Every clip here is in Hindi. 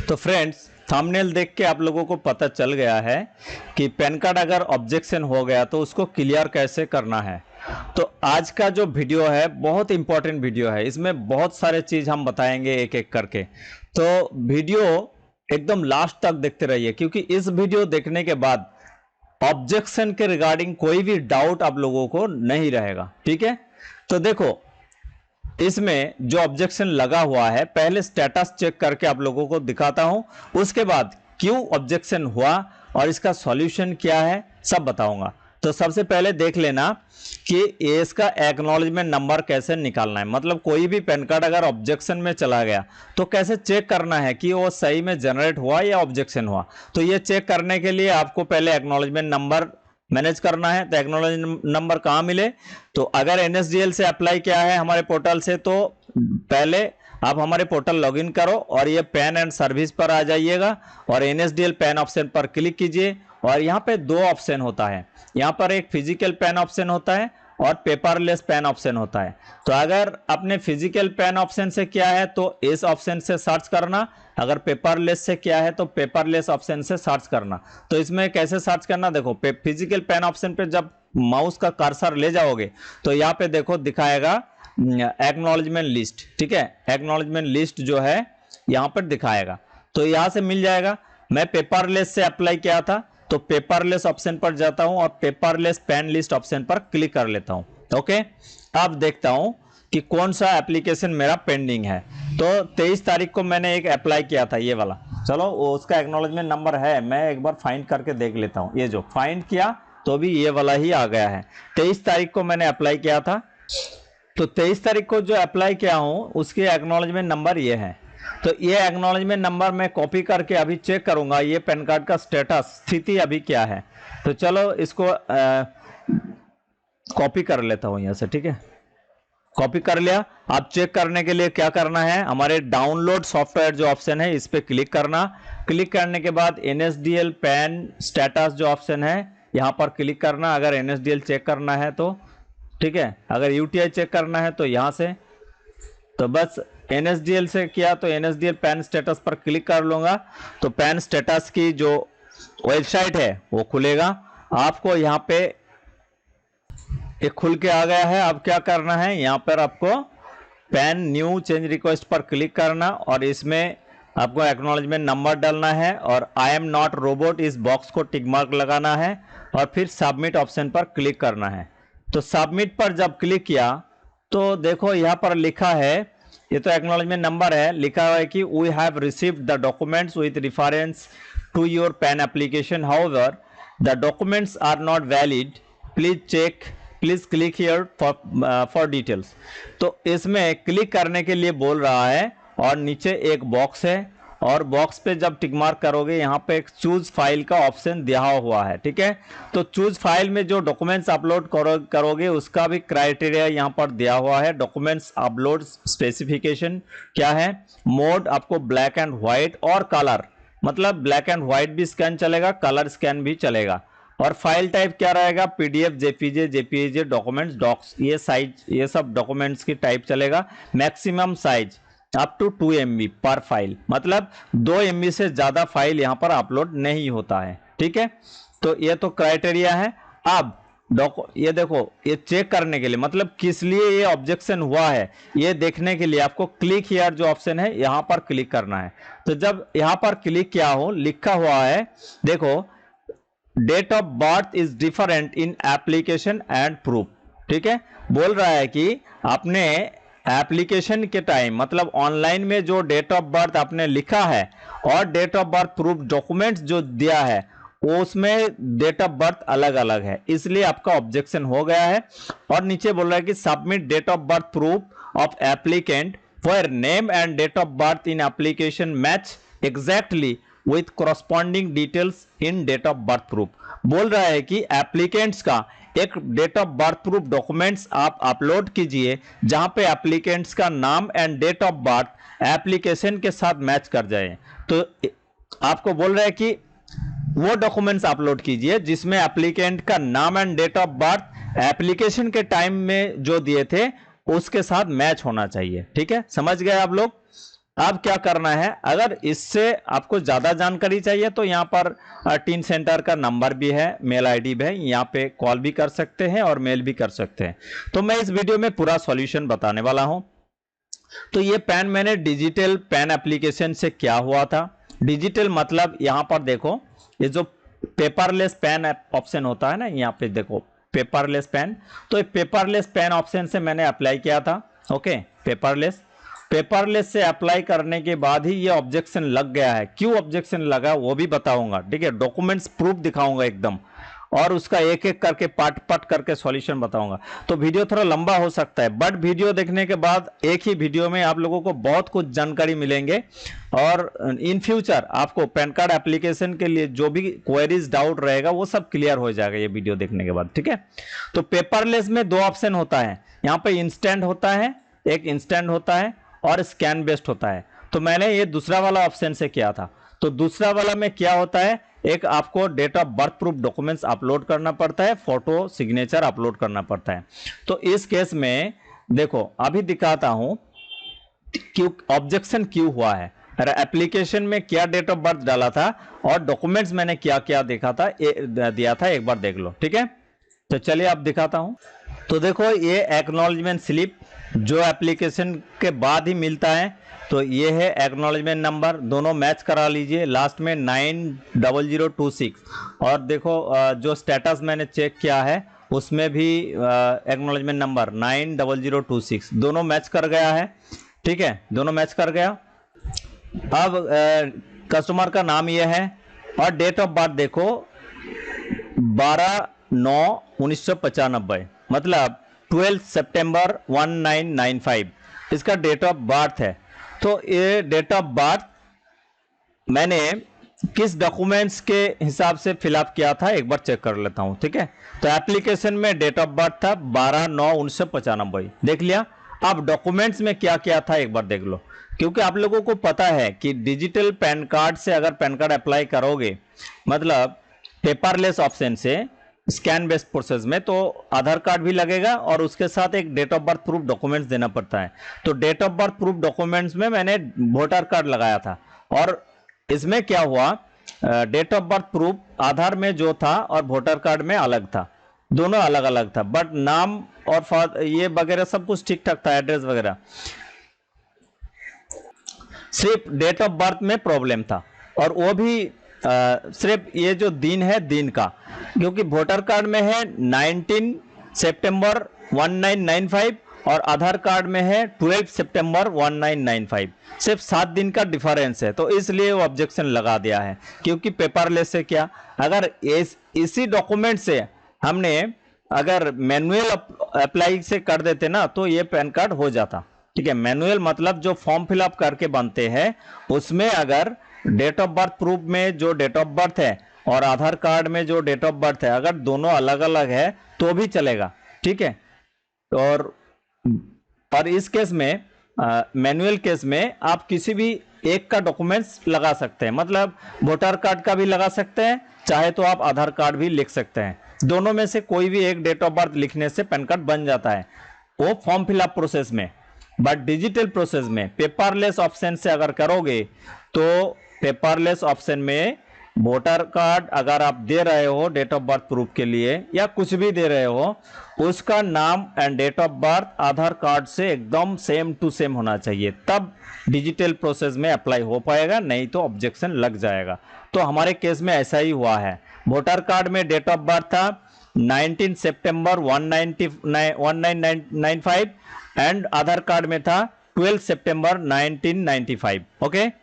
तो फ्रेंड्स, थंबनेल देख के आप लोगों को पता चल गया है कि पैन कार्ड अगर ऑब्जेक्शन हो गया तो उसको क्लियर कैसे करना है। तो आज का जो वीडियो है बहुत इंपॉर्टेंट वीडियो है, इसमें बहुत सारे चीज हम बताएंगे एक एक करके। तो वीडियो एकदम लास्ट तक देखते रहिए, क्योंकि इस वीडियो देखने के बाद ऑब्जेक्शन के रिगार्डिंग कोई भी डाउट आप लोगों को नहीं रहेगा। ठीक है, तो देखो इसमें जो ऑब्जेक्शन लगा हुआ है, पहले स्टेटस चेक करके आप लोगों को दिखाता हूं, उसके बाद क्यों ऑब्जेक्शन हुआ और इसका सॉल्यूशन क्या है सब बताऊंगा। तो सबसे पहले देख लेना कि इसका एक्नॉलेजमेंट नंबर कैसे निकालना है। मतलब कोई भी पैन कार्ड अगर ऑब्जेक्शन में चला गया तो कैसे चेक करना है कि वो सही में जनरेट हुआ या ऑब्जेक्शन हुआ। तो ये चेक करने के लिए आपको पहले एक्नॉलेजमेंट नंबर मैनेज करना है। तो एक्नॉलेजमेंट नंबर कहाँ मिले, तो अगर एनएसडीएल से अप्लाई किया है हमारे पोर्टल से, तो पहले आप हमारे पोर्टल लॉगिन करो और ये पैन एंड सर्विस पर आ जाइएगा और एनएसडीएल पैन ऑप्शन पर क्लिक कीजिए। और यहाँ पे दो ऑप्शन होता है, यहाँ पर एक फिजिकल पैन ऑप्शन होता है और पेपरलेस पैन ऑप्शन होता है। तो अगर आपने फिजिकल पैन ऑप्शन से किया है तो इस ऑप्शन से सर्च करना, अगर पेपरलेस से किया है तो पेपरलेस ऑप्शन से सर्च करना। तो इसमें कैसे सर्च करना, देखो फिजिकल पैन ऑप्शन पे जब माउस का कर्सर ले जाओगे तो यहाँ पे देखो दिखाएगा एक्नॉलेजमेंट लिस्ट। ठीक है, एक्नॉलेजमेंट लिस्ट जो है यहाँ पर दिखाएगा, तो यहाँ से मिल जाएगा। मैं पेपरलेस से अप्लाई किया था तो पेपरलेस ऑप्शन पर जाता हूं और पेपरलेस पैन लिस्ट ऑप्शन पर क्लिक कर लेता हूं। ओके, अब देखता हूं कि कौन सा एप्लीकेशन मेरा पेंडिंग है। तो 23 तारीख को मैंने एक अप्लाई किया था, ये वाला। चलो उसका एक्नॉलेजमेंट नंबर है, मैं एक बार फाइंड करके देख लेता हूं। ये जो फाइंड किया तो भी ये वाला ही आ गया है। 23 तारीख को मैंने अप्लाई किया था, तो 23 तारीख को जो अप्लाई किया हूं उसके एक्नॉलेजमेंट नंबर ये है। तो ये एक्नॉलेजमेंट नंबर मैं कॉपी करके अभी चेक करूंगा ये पैन कार्ड का स्टेटस स्थिति अभी क्या है। तो चलो इसको कॉपी कर लेता हूं यहां से। ठीक है, कॉपी कर लिया। अब चेक करने के लिए क्या करना है, हमारे डाउनलोड सॉफ्टवेयर जो ऑप्शन है इस पे क्लिक करना। क्लिक करने के बाद एनएसडीएल पैन स्टेटस जो ऑप्शन है यहां पर क्लिक करना, अगर एनएसडीएल चेक करना है तो। ठीक है, अगर यूटीआई चेक करना है तो यहां से, तो बस एनएसडीएल से किया तो एनएसडीएल पैन स्टेटस पर क्लिक कर लूंगा तो पैन स्टेटस की जो वेबसाइट है वो खुलेगा। आपको यहाँ पे एक खुल के आ गया है। अब क्या करना है, यहाँ पर आपको पैन न्यू चेंज रिक्वेस्ट पर क्लिक करना और इसमें आपको एक्नॉलेजमेंट नंबर डालना है और आई एम नॉट रोबोट इस बॉक्स को टिक मार्क लगाना है और फिर सबमिट ऑप्शन पर क्लिक करना है। तो सबमिट पर जब क्लिक किया तो देखो यहाँ पर लिखा है, ये तो एक्नॉलेजमेंट नंबर है, लिखा हुआ है कि we have received the documents with reference to your PAN application, however the documents are not valid, please click here for details. तो इसमें क्लिक करने के लिए बोल रहा है और नीचे एक बॉक्स है और बॉक्स पे जब टिक मार्क करोगे यहाँ पे एक चूज फाइल का ऑप्शन दिया हुआ है। ठीक है, तो चूज फाइल में जो डॉक्यूमेंट्स अपलोड करोगे उसका भी क्राइटेरिया यहाँ पर दिया हुआ है। डॉक्यूमेंट्स अपलोड स्पेसिफिकेशन क्या है, मोड आपको ब्लैक एंड व्हाइट और कलर, मतलब ब्लैक एंड व्हाइट भी स्कैन चलेगा, कलर स्कैन भी चलेगा। और फाइल टाइप क्या रहेगा, PDF, JPG, JPG, documents, docs, ये साइज, ये सब डॉक्यूमेंट्स की टाइप चलेगा। Maximum size up to 2 MB पर फाइल, मतलब 2 MB से ज्यादा फाइल यहाँ पर अपलोड नहीं होता है। ठीक है, तो ये तो क्राइटेरिया है। अब ये देखो, ये चेक करने के लिए, मतलब किस लिए ये ऑब्जेक्शन हुआ है ये देखने के लिए आपको क्लिक हियर जो ऑप्शन है यहाँ पर क्लिक करना है। तो जब यहाँ पर क्लिक किया हो, लिखा हुआ है देखो, date of birth is different in application and proof. ठीक है, बोल रहा है कि आपने एप्लीकेशन के टाइम, मतलब ऑनलाइन में जो डेट ऑफ बर्थ आपने लिखा है और date of birth proof documents जो दिया है उसमें डेट ऑफ बर्थ अलग अलग है, इसलिए आपका ऑब्जेक्शन हो गया है। और नीचे बोल रहा है कि submit date of birth proof of applicant where name and date of birth in application match exactly with corresponding details in date of birth proof. बोल रहा है कि एप्लीकेंट्स का एक date of birth proof documents आप अपलोड कीजिए जहां पे एप्लीकेंट्स का नाम and date of birth application के साथ मैच कर जाए। तो आपको बोल रहा है कि वो डॉक्यूमेंट्स अपलोड कीजिए जिसमें एप्लीकेंट का नाम and date of birth application के टाइम में जो दिए थे उसके साथ मैच होना चाहिए। ठीक है, समझ गए आप लोग। अब क्या करना है, अगर इससे आपको ज्यादा जानकारी चाहिए तो यहाँ पर टीम सेंटर का नंबर भी है, मेल आईडी भी है, यहाँ पे कॉल भी कर सकते हैं और मेल भी कर सकते हैं। तो मैं इस वीडियो में पूरा सॉल्यूशन बताने वाला हूं। तो ये पेन मैंने डिजिटल पेन एप्लीकेशन से क्या हुआ था। डिजिटल मतलब यहां पर देखो, ये जो पेपरलेस पेन ऑप्शन होता है ना, यहाँ पे देखो पेपरलेस पेन, तो ये पेपरलेस पेन ऑप्शन से मैंने अप्लाई किया था। ओके, पेपरलेस से अप्लाई करने के बाद ही ये ऑब्जेक्शन लग गया है। क्यों ऑब्जेक्शन लगा वो भी बताऊंगा, ठीक है, डॉक्यूमेंट्स प्रूफ दिखाऊंगा एकदम, और उसका एक एक करके पार्ट पार्ट करके सॉल्यूशन बताऊंगा। तो वीडियो थोड़ा लंबा हो सकता है, बट वीडियो देखने के बाद एक ही वीडियो में आप लोगों को बहुत कुछ जानकारी मिलेंगे, और इन फ्यूचर आपको पैन कार्ड एप्लीकेशन के लिए जो भी क्वेरीज डाउट रहेगा वो सब क्लियर हो जाएगा ये वीडियो देखने के बाद, ठीक है। तो पेपरलेस में दो ऑप्शन होता है, यहाँ पे इंस्टेंट होता है, एक इंस्टेंट होता है और स्कैन बेस्ड होता है। तो मैंने ये दूसरा वाला ऑप्शन से किया था। तो दूसरा वाला में क्या होता है, एक आपको date of birth proof documents upload करना पड़ता है, फोटो सिग्नेचर अपलोड करना पड़ता है। तो इस केस में देखो अभी दिखाता हूं क्यों ऑब्जेक्शन क्यों हुआ है, एप्लीकेशन में क्या डेट ऑफ बर्थ डाला था और डॉक्यूमेंट्स मैंने क्या क्या देखा था दिया था, एक बार देख लो, ठीक है। तो चलिए आप दिखाता हूं। तो देखो ये एक्नॉलेजमेंट स्लिप जो एप्लीकेशन के बाद ही मिलता है, तो ये है एक्नॉलेजमेंट नंबर, दोनों मैच करा लीजिए, लास्ट में 90026। और देखो जो स्टेटस मैंने चेक किया है उसमें भी एक्नॉलेजमेंट नंबर 90026 दोनों मैच कर गया है, ठीक है, दोनों मैच कर गया। अब कस्टमर का नाम ये है और डेट ऑफ बर्थ देखो 12/9/1995, मतलब 12 सितंबर 1995 इसका डेट ऑफ बर्थ है। तो ये डेट ऑफ बर्थ मैंने किस डॉक्यूमेंट्स के हिसाब से फिलअप किया था एक बार चेक कर लेता हूं, ठीक है। तो एप्लीकेशन में डेट ऑफ बर्थ था 12/9/1995, देख लिया। अब डॉक्यूमेंट्स में क्या क्या था एक बार देख लो, क्योंकि आप लोगों को पता है कि डिजिटल पैन कार्ड से अगर पैन कार्ड अप्लाई करोगे, मतलब पेपरलेस ऑप्शन से स्कैन बेस्ड प्रोसेस में, तो आधार कार्ड भी लगेगा और उसके साथ एक date of birth proof documents देना पड़ता है। तो date of birth proof documents में मैंने वोटर कार्ड लगाया था, और इसमें क्या हुआ, डेट ऑफ बर्थ प्रूफ आधार में जो था और वोटर कार्ड में अलग था, दोनों अलग अलग था, बट नाम और ये वगैरह सब कुछ ठीक ठाक था, एड्रेस वगैरह, सिर्फ डेट ऑफ बर्थ में प्रॉब्लम था। और वो भी सिर्फ ये जो दिन है दिन का, क्योंकि वोटर कार्ड में है 19 सितंबर 1995 और आधार कार्ड में है 12 सितंबर 1995, सिर्फ 7 दिन का डिफरेंस है। तो इसलिए वो ऑब्जेक्शन लगा दिया है, क्योंकि पेपरलेस से क्या, अगर इसी डॉक्यूमेंट से हमने अगर मैनुअल अप्लाई से कर देते ना तो ये पैन कार्ड हो जाता, ठीक है। मैनुअल मतलब जो फॉर्म फिलअप करके बनते हैं उसमें अगर डेट ऑफ बर्थ प्रूफ में जो डेट ऑफ बर्थ है और आधार कार्ड में जो डेट ऑफ बर्थ है अगर दोनों अलग अलग है तो भी चलेगा, ठीक है। और इस केस में मैनुअल केस में आप किसी भी एक का डॉक्यूमेंट्स लगा सकते हैं, मतलब वोटर कार्ड का भी लगा सकते हैं, चाहे तो आप आधार कार्ड भी लिख सकते हैं, दोनों में से कोई भी एक डेट ऑफ बर्थ लिखने से पैन कार्ड बन जाता है, वो फॉर्म फिलअप प्रोसेस में। बट डिजिटल प्रोसेस में पेपरलेस ऑप्शन से अगर करोगे तो पेपरलेस ऑप्शन में वोटर कार्ड अगर आप दे रहे हो डेट ऑफ बर्थ प्रूफ के लिए या कुछ भी दे रहे हो, उसका नाम and date of birth Aadhaar card से एकदम सेम टू सेम होना चाहिए, तब डिजिटल प्रोसेस में अप्लाई हो पाएगा, नहीं तो ऑब्जेक्शन लग जाएगा। तो हमारे केस में ऐसा ही हुआ है, वोटर कार्ड में डेट ऑफ बर्थ था 19 सितंबर 1995 एंड आधार कार्ड में था 12 सितंबर 1995, ओके।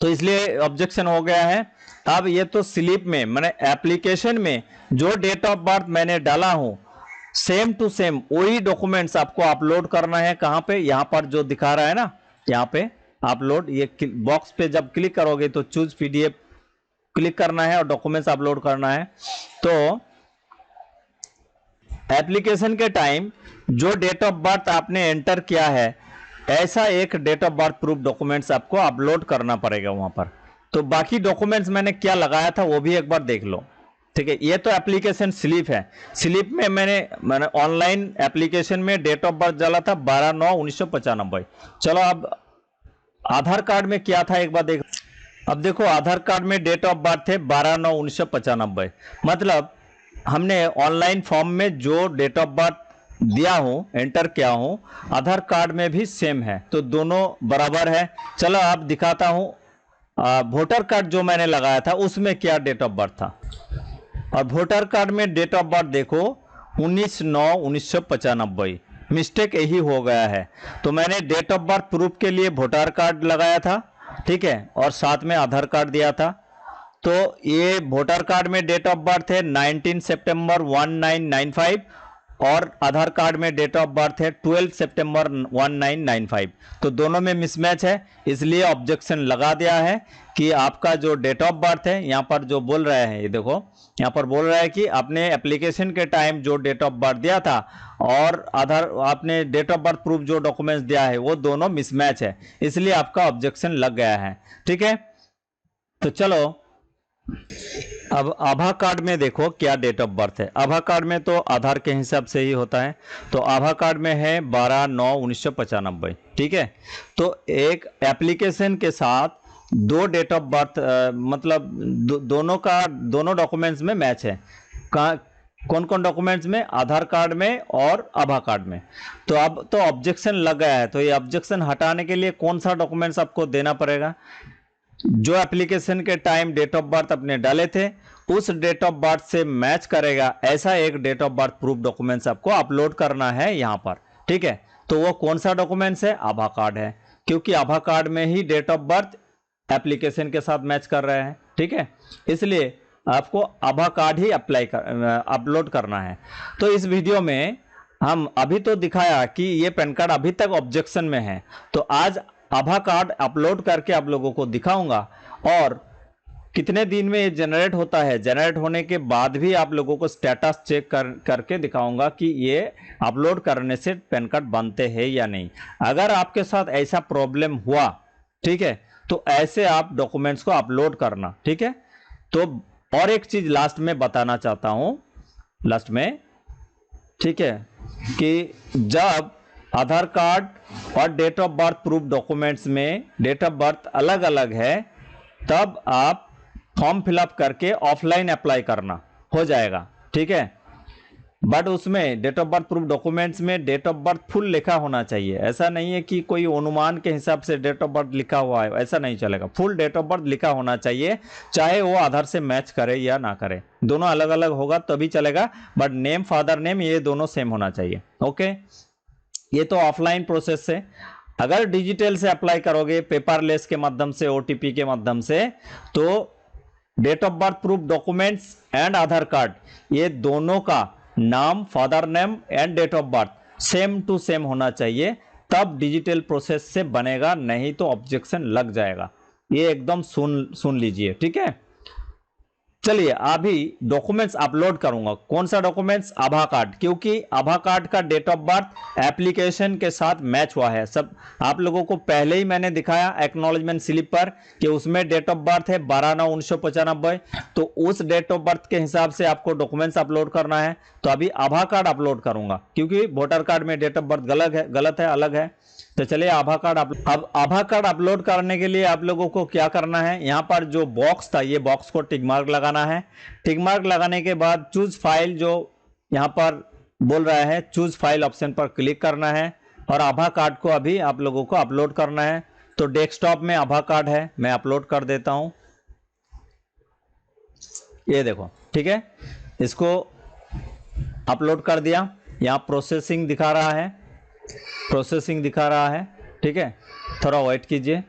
तो इसलिए ऑब्जेक्शन हो गया है। अब ये तो स्लिप में मैंने एप्लीकेशन में जो डेट ऑफ बर्थ मैंने डाला हूं सेम टू सेम वही डॉक्यूमेंट्स आपको अपलोड करना है। कहां पे, यहां पर जो दिखा रहा है ना, यहां पे अपलोड, ये बॉक्स पे जब क्लिक करोगे तो चूज पीडीएफ क्लिक करना है और डॉक्यूमेंट्स अपलोड करना है। तो एप्लीकेशन के टाइम जो डेट ऑफ बर्थ आपने एंटर किया है ऐसा एक date of birth proof documents आपको अपलोड करना पड़ेगा वहां पर। तो बाकी डॉक्यूमेंट्स मैंने क्या लगाया था वो भी एक बार देख लो, ठीक है। ये तो एप्लीकेशन स्लिप है, स्लिप में मैंने ऑनलाइन एप्लीकेशन में डेट ऑफ बर्थ डाला था 12/9/1995। चलो अब आधार कार्ड में क्या था एक बार देख। अब देखो आधार कार्ड में डेट ऑफ बर्थ थे 12/9/1995। मतलब हमने ऑनलाइन फॉर्म में जो डेट ऑफ बर्थ दिया हूं, एंटर किया हूं, आधार कार्ड में भी सेम है, तो दोनों बराबर है। चलो आप दिखाता हूं वोटर कार्ड जो मैंने लगाया था उसमें क्या डेट ऑफ बर्थ था। और वोटर कार्ड में डेट ऑफ बर्थ देखो 19/9/1995, मिस्टेक यही हो गया है। तो मैंने डेट ऑफ बर्थ प्रूफ के लिए वोटर कार्ड लगाया था, ठीक है, और साथ में आधार कार्ड दिया था। तो ये वोटर कार्ड में डेट ऑफ बर्थ है 19 सितंबर 1995 और आधार कार्ड में डेट ऑफ बर्थ है 12 सितंबर 1995। तो दोनों में मिसमैच है, इसलिए ऑब्जेक्शन लगा दिया है कि आपका जो डेट ऑफ बर्थ है, यहाँ पर जो बोल रहे हैं, ये देखो यहाँ पर बोल रहा है कि आपने एप्लीकेशन के टाइम जो डेट ऑफ बर्थ दिया था और आधार आपने डेट ऑफ बर्थ प्रूफ जो डॉक्यूमेंट्स दिया है वो दोनों मिसमैच है, इसलिए आपका ऑब्जेक्शन लग गया है। ठीक है, तो चलो अब आभा कार्ड में देखो क्या डेट ऑफ बर्थ है। आभा कार्ड में तो आधार के हिसाब से ही होता है, तो आभा कार्ड में है 12/9/1995। ठीक है, तो एक एप्लीकेशन के साथ दो डेट ऑफ बर्थ मतलब दोनों डॉक्यूमेंट्स में मैच है। कौन कौन डॉक्यूमेंट्स में? आधार कार्ड में और आभा कार्ड में। तो अब तो ऑब्जेक्शन लग गया है, तो ये ऑब्जेक्शन हटाने के लिए कौन सा डॉक्यूमेंट्स आपको देना पड़ेगा? जो एप्लीकेशन के टाइम डेट ऑफ बर्थ अपने डाले थे उस डेट ऑफ बर्थ से मैच करेगा ऐसा एक date of birth proof documents आपको अपलोड करना है यहां पर। ठीक है, तो वो कौन सा डॉक्यूमेंट्स है? आभा कार्ड है, क्योंकि आभा कार्ड में ही डेट ऑफ बर्थ एप्लीकेशन के साथ मैच कर रहे हैं। ठीक है, इसलिए आपको आभा कार्ड ही अपलोड करना है। तो इस वीडियो में हम अभी तो दिखाया कि ये पैन कार्ड अभी तक ऑब्जेक्शन में है, तो आज आभा कार्ड अपलोड करके आप लोगों को दिखाऊंगा और कितने दिन में ये जनरेट होता है, जनरेट होने के बाद भी आप लोगों को स्टेटस चेक करके दिखाऊंगा कि ये अपलोड करने से पैन कार्ड बनते हैं या नहीं। अगर आपके साथ ऐसा प्रॉब्लम हुआ, ठीक है, तो ऐसे आप डॉक्यूमेंट्स को अपलोड करना। ठीक है, तो और एक चीज लास्ट में बताना चाहता हूं, लास्ट में, ठीक है, कि जब आधार कार्ड और date of birth proof documents में डेट ऑफ बर्थ अलग अलग है, तब आप फॉर्म फिलअप करके ऑफलाइन अप्लाई करना हो जाएगा। ठीक है, बट उसमें date of birth proof documents में डेट ऑफ बर्थ फुल लिखा होना चाहिए। ऐसा नहीं है कि कोई अनुमान के हिसाब से डेट ऑफ बर्थ लिखा हुआ है, ऐसा नहीं चलेगा। फुल डेट ऑफ बर्थ लिखा होना चाहिए, चाहे वो आधार से मैच करे या ना करे, दोनों अलग अलग होगा तभी चलेगा, बट नेम, फादर नेम, ये दोनों सेम होना चाहिए। ओके, ये तो ऑफलाइन प्रोसेस से। अगर डिजिटल से अप्लाई करोगे पेपरलेस के माध्यम से, ओटीपी के माध्यम से, तो date of birth proof documents and Aadhaar card, ये दोनों का नाम, father name and date of birth same to same होना चाहिए, तब डिजिटल प्रोसेस से बनेगा, नहीं तो ऑब्जेक्शन लग जाएगा। ये एकदम सुन लीजिए। ठीक है, चलिए अभी डॉक्यूमेंट्स अपलोड करूंगा। कौन सा डॉक्यूमेंट्स? आभा कार्ड, क्योंकि आभा कार्ड का डेट ऑफ बर्थ एप्लीकेशन के साथ मैच हुआ है। सब आप लोगों को पहले ही मैंने दिखाया एक्नॉलेजमेंट स्लिप पर कि उसमें डेट ऑफ बर्थ है 12/9/1995, तो उस डेट ऑफ बर्थ के हिसाब से आपको डॉक्यूमेंट्स अपलोड करना है। तो अभी आभा कार्ड अपलोड करूंगा, क्योंकि वोटर कार्ड में डेट ऑफ बर्थ गलत है, अलग है। तो चलिए आभा कार्ड अब आभा कार्ड अपलोड करने के लिए आप लोगों को क्या करना है, यहाँ पर जो बॉक्स था, ये बॉक्स को टिक मार्क लगाना है। टिक मार्क लगाने के बाद चूज फाइल, जो यहाँ पर बोल रहा है, चूज फाइल ऑप्शन पर क्लिक करना है और आभा कार्ड को अभी आप लोगों को अपलोड करना है। तो डेस्कटॉप में आभा कार्ड है, मैं अपलोड कर देता हूं। ये देखो, ठीक है, इसको अपलोड कर दिया। यहाँ प्रोसेसिंग दिखा रहा है, प्रोसेसिंग दिखा रहा है। ठीक है, थोड़ा वेट कीजिए।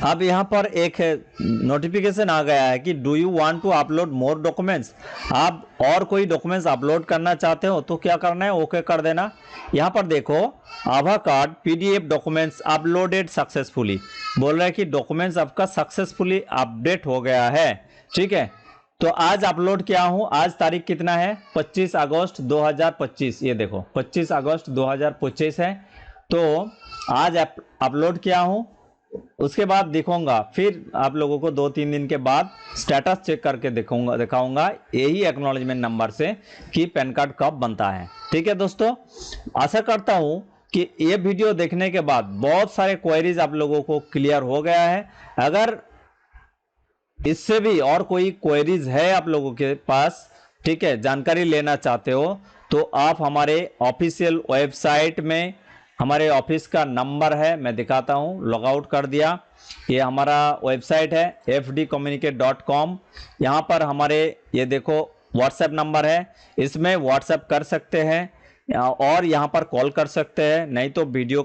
अब यहाँ पर एक नोटिफिकेशन आ गया है कि do you want to upload more documents. आप और कोई डॉक्यूमेंट्स अपलोड करना चाहते हो तो क्या करना है, ओके कर देना। यहाँ पर देखो, Abha card PDF documents uploaded successfully, बोल रहा है कि डॉक्यूमेंट्स आपका सक्सेसफुली अपडेट हो गया है। ठीक है, तो आज अपलोड किया हूं। आज तारीख कितना है? 25 अगस्त 2025। ये देखो 25 अगस्त 2025 है, तो आज अपलोड किया हूं। उसके बाद दिखाऊंगा, फिर आप लोगों को 2-3 दिन के बाद स्टेटस चेक करके दिखाऊंगा यही एक्नॉलेजमेंट नंबर से कि पैन कार्ड कब बनता है। ठीक है दोस्तों, आशा करता हूं कि ये वीडियो देखने के बाद बहुत सारे क्वेरीज आप लोगों को क्लियर हो गया है। अगर इससे भी और कोई क्वेरीज है आप लोगों के पास, ठीक है, जानकारी लेना चाहते हो, तो आप हमारे ऑफिशियल वेबसाइट में हमारे ऑफिस का नंबर है, मैं दिखाता हूं, लॉग आउट कर दिया। ये हमारा वेबसाइट है fdcommunicate.com। यहाँ पर हमारे ये देखो व्हाट्सएप नंबर है, इसमें व्हाट्सएप कर सकते हैं और यहाँ पर कॉल कर सकते हैं, नहीं तो वीडियो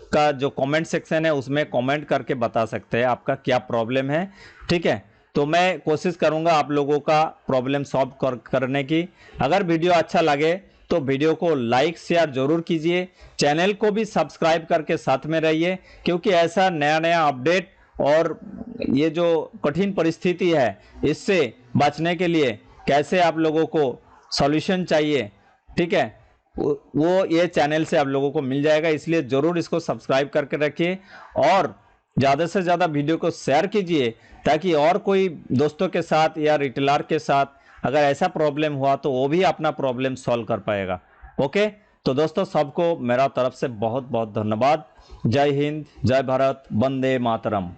का जो कमेंट सेक्शन है उसमें कमेंट करके बता सकते हैं आपका क्या प्रॉब्लम है, ठीक है। तो मैं कोशिश करूंगा आप लोगों का प्रॉब्लम सॉल्व करने की। अगर वीडियो अच्छा लगे तो वीडियो को लाइक शेयर जरूर कीजिए, चैनल को भी सब्सक्राइब करके साथ में रहिए, क्योंकि ऐसा नया नया अपडेट और ये जो कठिन परिस्थिति है इससे बचने के लिए कैसे आप लोगों को सॉल्यूशन चाहिए, ठीक है, वो ये चैनल से आप लोगों को मिल जाएगा। इसलिए जरूर इसको सब्सक्राइब करके रखिए और ज़्यादा से ज़्यादा वीडियो को शेयर कीजिए, ताकि और कोई दोस्तों के साथ या रिटेलर के साथ अगर ऐसा प्रॉब्लम हुआ तो वो भी अपना प्रॉब्लम सॉल्व कर पाएगा। ओके, तो दोस्तों सबको मेरा तरफ से बहुत बहुत धन्यवाद। जय हिंद, जय भारत, वंदे मातरम।